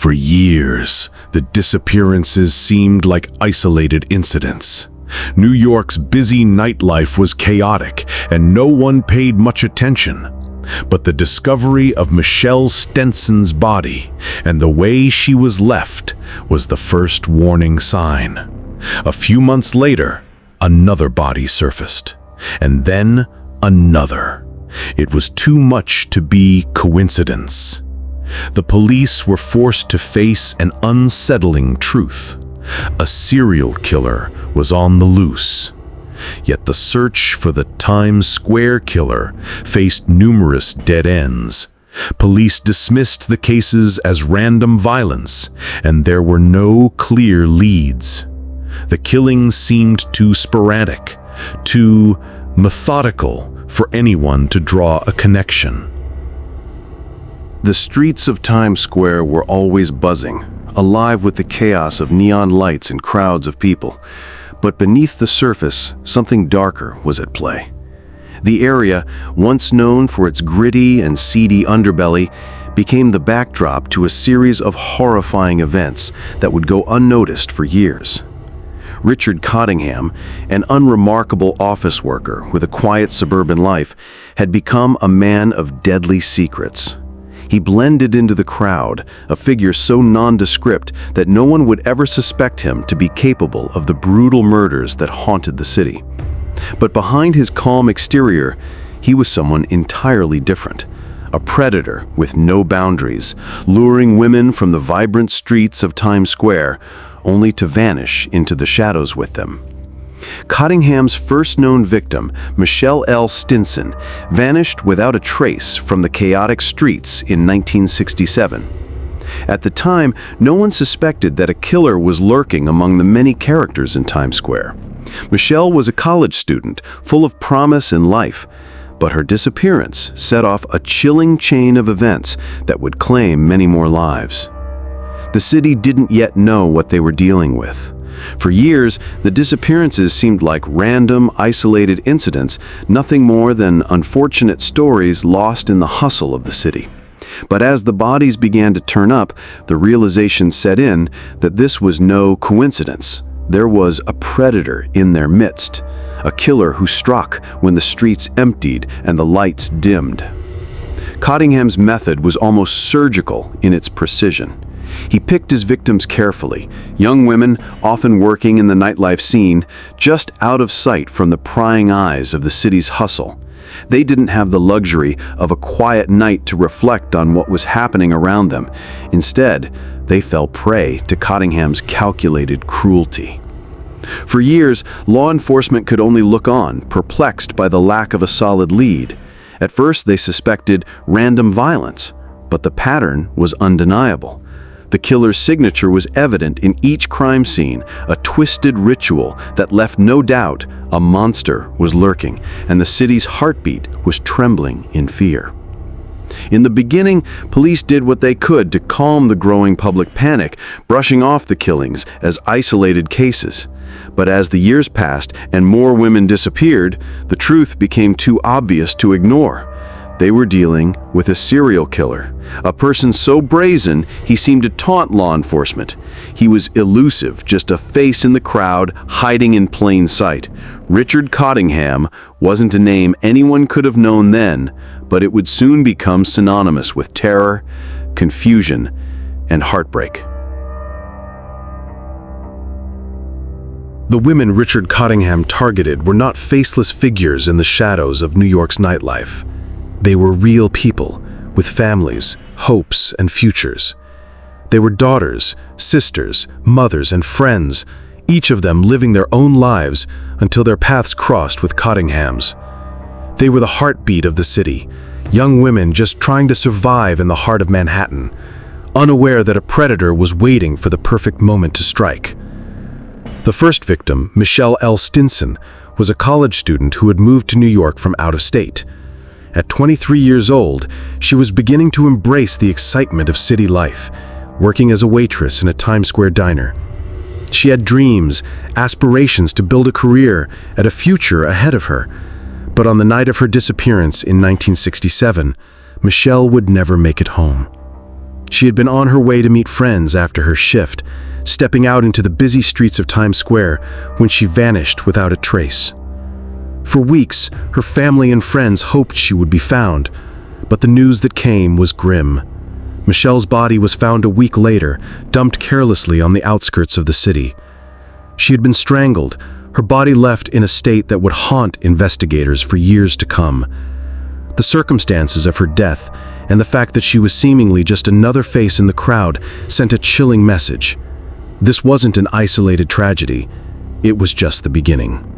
For years, the disappearances seemed like isolated incidents. New York's busy nightlife was chaotic, and no one paid much attention. But the discovery of Michelle Stenson's body and the way she was left was the first warning sign. A few months later, another body surfaced, and then another. It was too much to be coincidence. The police were forced to face an unsettling truth. A serial killer was on the loose. Yet the search for the Times Square killer faced numerous dead ends. Police dismissed the cases as random violence, and there were no clear leads. The killings seemed too sporadic, too methodical for anyone to draw a connection. The streets of Times Square were always buzzing, alive with the chaos of neon lights and crowds of people. But beneath the surface, something darker was at play. The area, once known for its gritty and seedy underbelly, became the backdrop to a series of horrifying events that would go unnoticed for years. Richard Cottingham, an unremarkable office worker with a quiet suburban life, had become a man of deadly secrets. He blended into the crowd, a figure so nondescript that no one would ever suspect him to be capable of the brutal murders that haunted the city. But behind his calm exterior, he was someone entirely different. A predator with no boundaries, luring women from the vibrant streets of Times Square, only to vanish into the shadows with them. Cottingham's first known victim, Michelle L. Stinson, vanished without a trace from the chaotic streets in 1967. At the time, no one suspected that a killer was lurking among the many characters in Times Square. Michelle was a college student, full of promise and life, but her disappearance set off a chilling chain of events that would claim many more lives. The city didn't yet know what they were dealing with. For years, the disappearances seemed like random, isolated incidents, nothing more than unfortunate stories lost in the hustle of the city. But as the bodies began to turn up, the realization set in that this was no coincidence. There was a predator in their midst, a killer who struck when the streets emptied and the lights dimmed. Cottingham's method was almost surgical in its precision. He picked his victims carefully, young women often working in the nightlife scene, just out of sight from the prying eyes of the city's hustle. They didn't have the luxury of a quiet night to reflect on what was happening around them. Instead, they fell prey to Cottingham's calculated cruelty. For years, law enforcement could only look on, perplexed by the lack of a solid lead. At first, they suspected random violence, but the pattern was undeniable. The killer's signature was evident in each crime scene, a twisted ritual that left no doubt a monster was lurking, and the city's heartbeat was trembling in fear. In the beginning, police did what they could to calm the growing public panic, brushing off the killings as isolated cases. But as the years passed and more women disappeared, the truth became too obvious to ignore. They were dealing with a serial killer, a person so brazen he seemed to taunt law enforcement. He was elusive, just a face in the crowd, hiding in plain sight. Richard Cottingham wasn't a name anyone could have known then, but it would soon become synonymous with terror, confusion, and heartbreak. The women Richard Cottingham targeted were not faceless figures in the shadows of New York's nightlife. They were real people, with families, hopes, and futures. They were daughters, sisters, mothers, and friends, each of them living their own lives until their paths crossed with Cottingham's. They were the heartbeat of the city, young women just trying to survive in the heart of Manhattan, unaware that a predator was waiting for the perfect moment to strike. The first victim, Michelle L. Stinson, was a college student who had moved to New York from out of state. At 23 years old, she was beginning to embrace the excitement of city life, working as a waitress in a Times Square diner. She had dreams, aspirations to build a career and a future ahead of her. But on the night of her disappearance in 1967, Michelle would never make it home. She had been on her way to meet friends after her shift, stepping out into the busy streets of Times Square when she vanished without a trace. For weeks, her family and friends hoped she would be found, but the news that came was grim. Michelle's body was found a week later, dumped carelessly on the outskirts of the city. She had been strangled, her body left in a state that would haunt investigators for years to come. The circumstances of her death and the fact that she was seemingly just another face in the crowd sent a chilling message. This wasn't an isolated tragedy, it was just the beginning.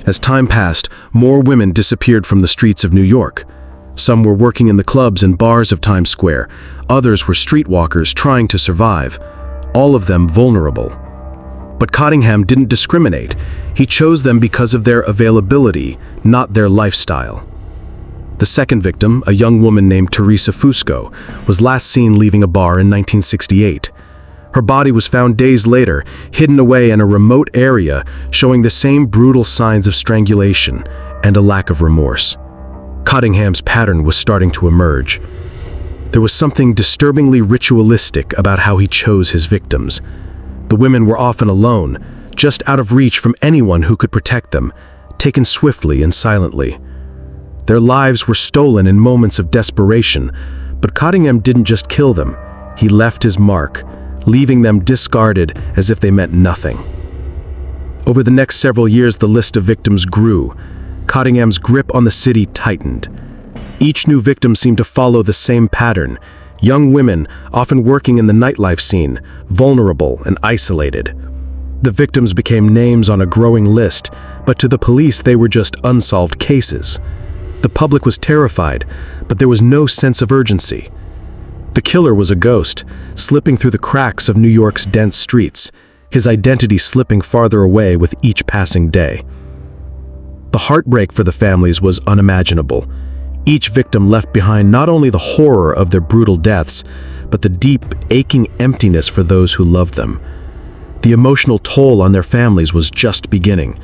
As time passed, more women disappeared from the streets of New York. Some were working in the clubs and bars of Times Square, others were streetwalkers trying to survive, all of them vulnerable. But Cottingham didn't discriminate. He chose them because of their availability, not their lifestyle. The second victim, a young woman named Teresa Fusco, was last seen leaving a bar in 1968. Her body was found days later, hidden away in a remote area, showing the same brutal signs of strangulation and a lack of remorse. Cottingham's pattern was starting to emerge. There was something disturbingly ritualistic about how he chose his victims. The women were often alone, just out of reach from anyone who could protect them, taken swiftly and silently. Their lives were stolen in moments of desperation, but Cottingham didn't just kill them. He left his mark, leaving them discarded as if they meant nothing. Over the next several years, the list of victims grew. Cottingham's grip on the city tightened. Each new victim seemed to follow the same pattern. Young women, often working in the nightlife scene, vulnerable and isolated. The victims became names on a growing list, but to the police they were just unsolved cases. The public was terrified, but there was no sense of urgency. The killer was a ghost, slipping through the cracks of New York's dense streets, his identity slipping farther away with each passing day. The heartbreak for the families was unimaginable. Each victim left behind not only the horror of their brutal deaths, but the deep, aching emptiness for those who loved them. The emotional toll on their families was just beginning.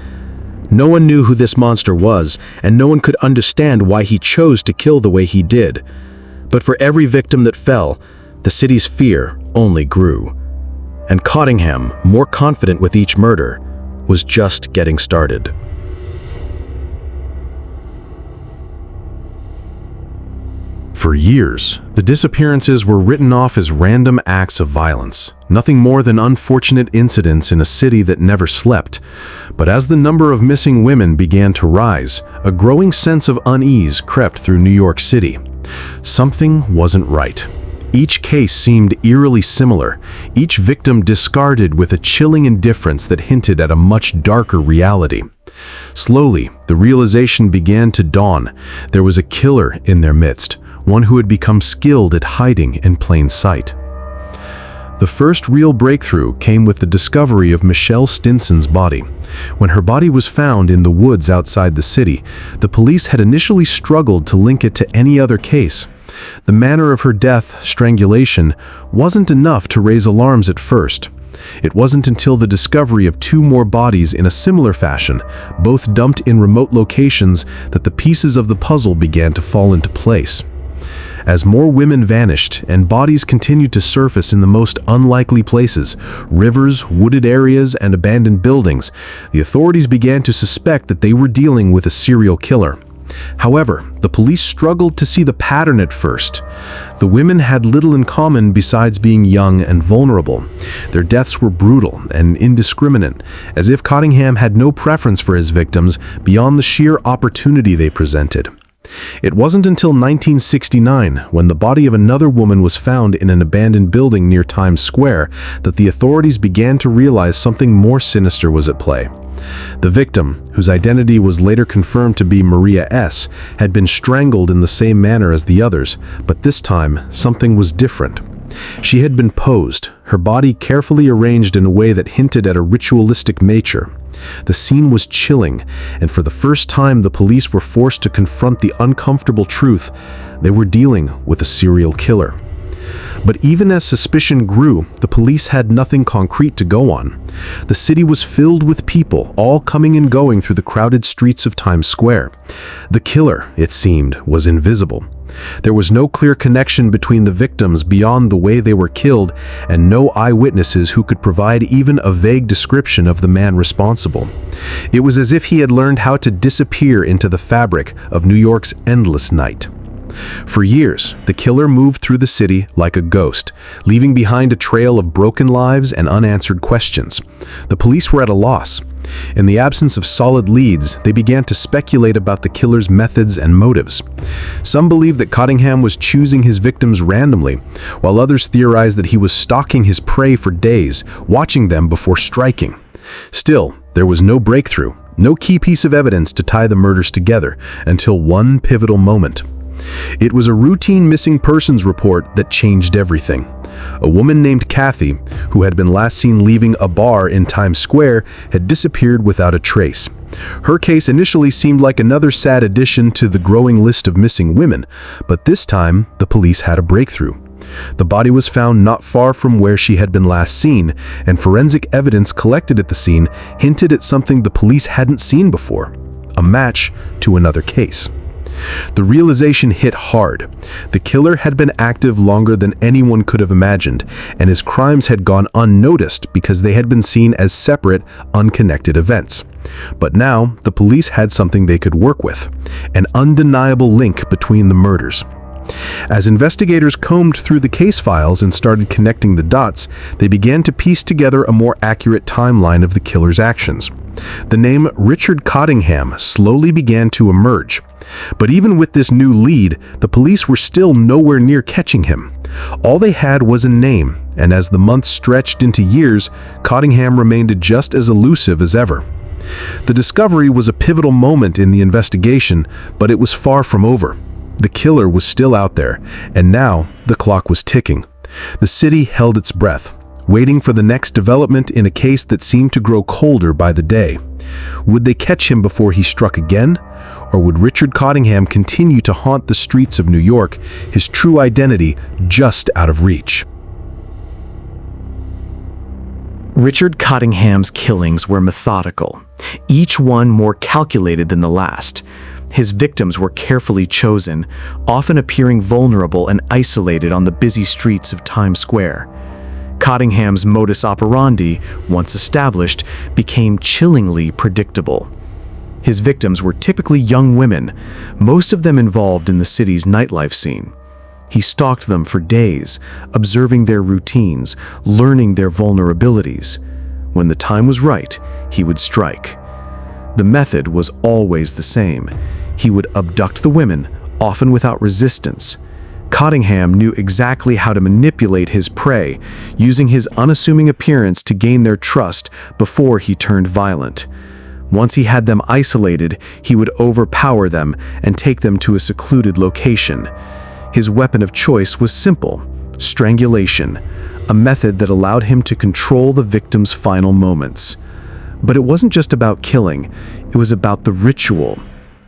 No one knew who this monster was, and no one could understand why he chose to kill the way he did. But for every victim that fell, the city's fear only grew. And Cottingham, more confident with each murder, was just getting started. For years, the disappearances were written off as random acts of violence, nothing more than unfortunate incidents in a city that never slept. But as the number of missing women began to rise, a growing sense of unease crept through New York City. Something wasn't right. Each case seemed eerily similar, each victim discarded with a chilling indifference that hinted at a much darker reality. Slowly, the realization began to dawn. There was a killer in their midst, one who had become skilled at hiding in plain sight. The first real breakthrough came with the discovery of Michelle Stinson's body. When her body was found in the woods outside the city, the police had initially struggled to link it to any other case. The manner of her death, strangulation, wasn't enough to raise alarms at first. It wasn't until the discovery of two more bodies in a similar fashion, both dumped in remote locations, that the pieces of the puzzle began to fall into place. As more women vanished and bodies continued to surface in the most unlikely places, rivers, wooded areas, and abandoned buildings, the authorities began to suspect that they were dealing with a serial killer. However, the police struggled to see the pattern at first. The women had little in common besides being young and vulnerable. Their deaths were brutal and indiscriminate, as if Cottingham had no preference for his victims beyond the sheer opportunity they presented. It wasn't until 1969, when the body of another woman was found in an abandoned building near Times Square, that the authorities began to realize something more sinister was at play. The victim, whose identity was later confirmed to be Maria S., had been strangled in the same manner as the others, but this time something was different. She had been posed, her body carefully arranged in a way that hinted at a ritualistic nature. The scene was chilling, and for the first time the police were forced to confront the uncomfortable truth: they were dealing with a serial killer. But even as suspicion grew, the police had nothing concrete to go on. The city was filled with people, all coming and going through the crowded streets of Times Square. The killer, it seemed, was invisible. There was no clear connection between the victims beyond the way they were killed, and no eyewitnesses who could provide even a vague description of the man responsible. It was as if he had learned how to disappear into the fabric of New York's endless night. For years, the killer moved through the city like a ghost, leaving behind a trail of broken lives and unanswered questions. The police were at a loss. In the absence of solid leads, they began to speculate about the killer's methods and motives. Some believed that Cottingham was choosing his victims randomly, while others theorized that he was stalking his prey for days, watching them before striking. Still, there was no breakthrough, no key piece of evidence to tie the murders together, until one pivotal moment. It was a routine missing persons report that changed everything. A woman named Kathy, who had been last seen leaving a bar in Times Square, had disappeared without a trace. Her case initially seemed like another sad addition to the growing list of missing women, but this time the police had a breakthrough. The body was found not far from where she had been last seen, and forensic evidence collected at the scene hinted at something the police hadn't seen before: a match to another case. The realization hit hard. The killer had been active longer than anyone could have imagined, and his crimes had gone unnoticed because they had been seen as separate, unconnected events. But now, the police had something they could work with: an undeniable link between the murders. As investigators combed through the case files and started connecting the dots, they began to piece together a more accurate timeline of the killer's actions. The name Richard Cottingham slowly began to emerge. But even with this new lead, the police were still nowhere near catching him. All they had was a name, and as the months stretched into years, Cottingham remained just as elusive as ever. The discovery was a pivotal moment in the investigation, but it was far from over. The killer was still out there, and now the clock was ticking. The city held its breath, waiting for the next development in a case that seemed to grow colder by the day. Would they catch him before he struck again? Or would Richard Cottingham continue to haunt the streets of New York, his true identity just out of reach? Richard Cottingham's killings were methodical, each one more calculated than the last. His victims were carefully chosen, often appearing vulnerable and isolated on the busy streets of Times Square. Cottingham's modus operandi, once established, became chillingly predictable. His victims were typically young women, most of them involved in the city's nightlife scene. He stalked them for days, observing their routines, learning their vulnerabilities. When the time was right, he would strike. The method was always the same. He would abduct the women, often without resistance. Cottingham knew exactly how to manipulate his prey, using his unassuming appearance to gain their trust before he turned violent. Once he had them isolated, he would overpower them and take them to a secluded location. His weapon of choice was simple: strangulation, a method that allowed him to control the victim's final moments. But it wasn't just about killing, it was about the ritual.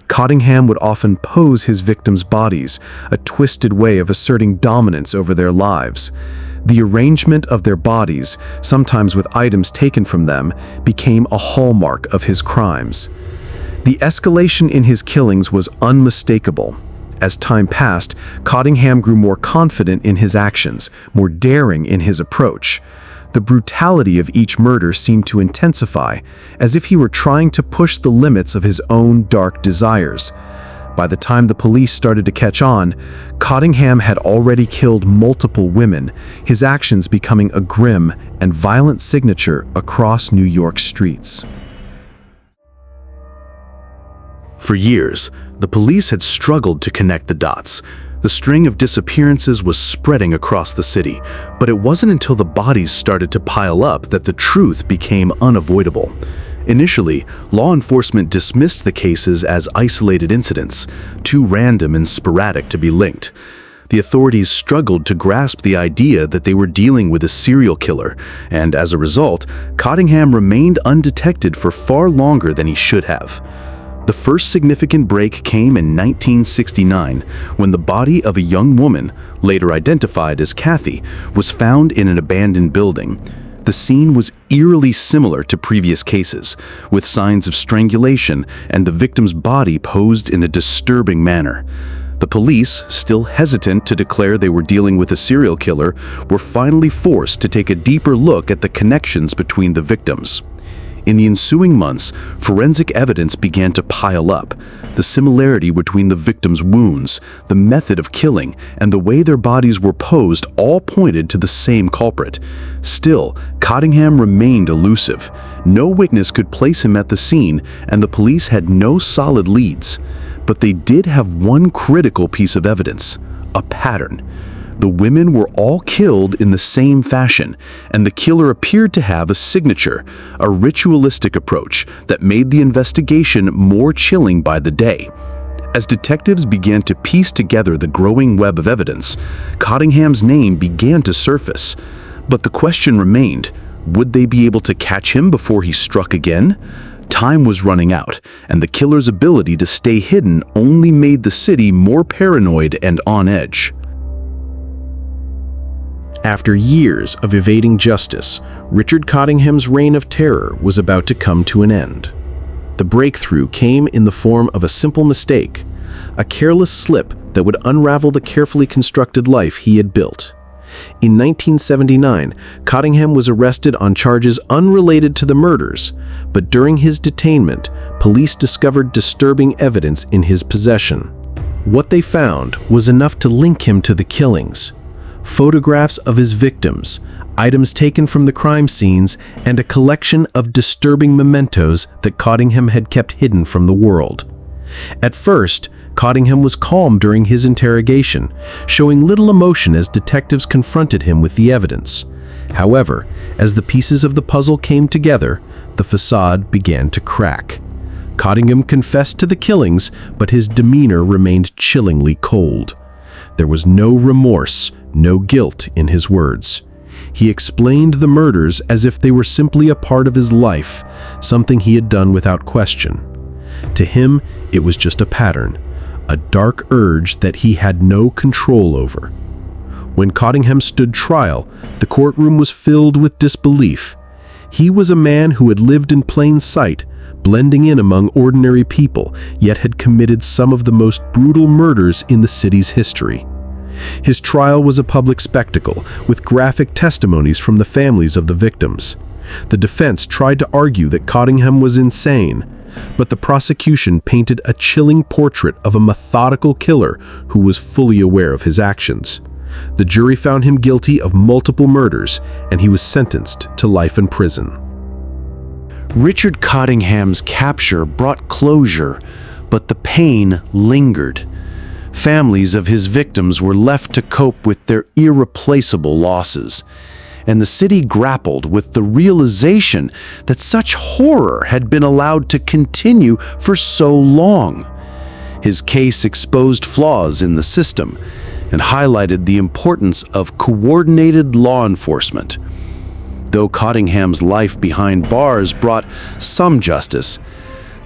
Cottingham would often pose his victims' bodies, a twisted way of asserting dominance over their lives. The arrangement of their bodies, sometimes with items taken from them, became a hallmark of his crimes. The escalation in his killings was unmistakable. As time passed, Cottingham grew more confident in his actions, more daring in his approach. The brutality of each murder seemed to intensify, as if he were trying to push the limits of his own dark desires. By the time the police started to catch on, Cottingham had already killed multiple women, his actions becoming a grim and violent signature across New York streets. For years, the police had struggled to connect the dots. The string of disappearances was spreading across the city, but it wasn't until the bodies started to pile up that the truth became unavoidable. Initially, law enforcement dismissed the cases as isolated incidents, too random and sporadic to be linked. The authorities struggled to grasp the idea that they were dealing with a serial killer, and as a result, Cottingham remained undetected for far longer than he should have. The first significant break came in 1969, when the body of a young woman, later identified as Kathy, was found in an abandoned building. The scene was eerily similar to previous cases, with signs of strangulation and the victim's body posed in a disturbing manner. The police, still hesitant to declare they were dealing with a serial killer, were finally forced to take a deeper look at the connections between the victims. In the ensuing months, forensic evidence began to pile up. The similarity between the victims' wounds, the method of killing, and the way their bodies were posed all pointed to the same culprit. Still, Cottingham remained elusive. No witness could place him at the scene, and the police had no solid leads. But they did have one critical piece of evidence: a pattern. The women were all killed in the same fashion, and the killer appeared to have a signature, a ritualistic approach that made the investigation more chilling by the day. As detectives began to piece together the growing web of evidence, Cottingham's name began to surface. But the question remained: would they be able to catch him before he struck again? Time was running out, and the killer's ability to stay hidden only made the city more paranoid and on edge. After years of evading justice, Richard Cottingham's reign of terror was about to come to an end. The breakthrough came in the form of a simple mistake, a careless slip that would unravel the carefully constructed life he had built. In 1979, Cottingham was arrested on charges unrelated to the murders, but during his detainment, police discovered disturbing evidence in his possession. What they found was enough to link him to the killings: photographs of his victims, items taken from the crime scenes, and a collection of disturbing mementos that Cottingham had kept hidden from the world. At first, Cottingham was calm during his interrogation, showing little emotion as detectives confronted him with the evidence. However, as the pieces of the puzzle came together, the facade began to crack. Cottingham confessed to the killings, but his demeanor remained chillingly cold. There was no remorse, no guilt in his words. He explained the murders as if they were simply a part of his life, something he had done without question. To him, it was just a pattern, a dark urge that he had no control over. When Cottingham stood trial, the courtroom was filled with disbelief. He was a man who had lived in plain sight, blending in among ordinary people, yet had committed some of the most brutal murders in the city's history. His trial was a public spectacle, with graphic testimonies from the families of the victims. The defense tried to argue that Cottingham was insane, but the prosecution painted a chilling portrait of a methodical killer who was fully aware of his actions. The jury found him guilty of multiple murders, and he was sentenced to life in prison. Richard Cottingham's capture brought closure, but the pain lingered. Families of his victims were left to cope with their irreplaceable losses, and the city grappled with the realization that such horror had been allowed to continue for so long. His case exposed flaws in the system and highlighted the importance of coordinated law enforcement. Though Cottingham's life behind bars brought some justice,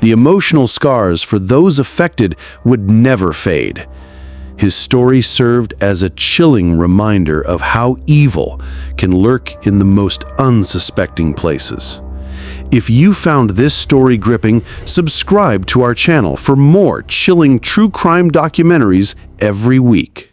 the emotional scars for those affected would never fade. His story served as a chilling reminder of how evil can lurk in the most unsuspecting places. If you found this story gripping, subscribe to our channel for more chilling true crime documentaries every week.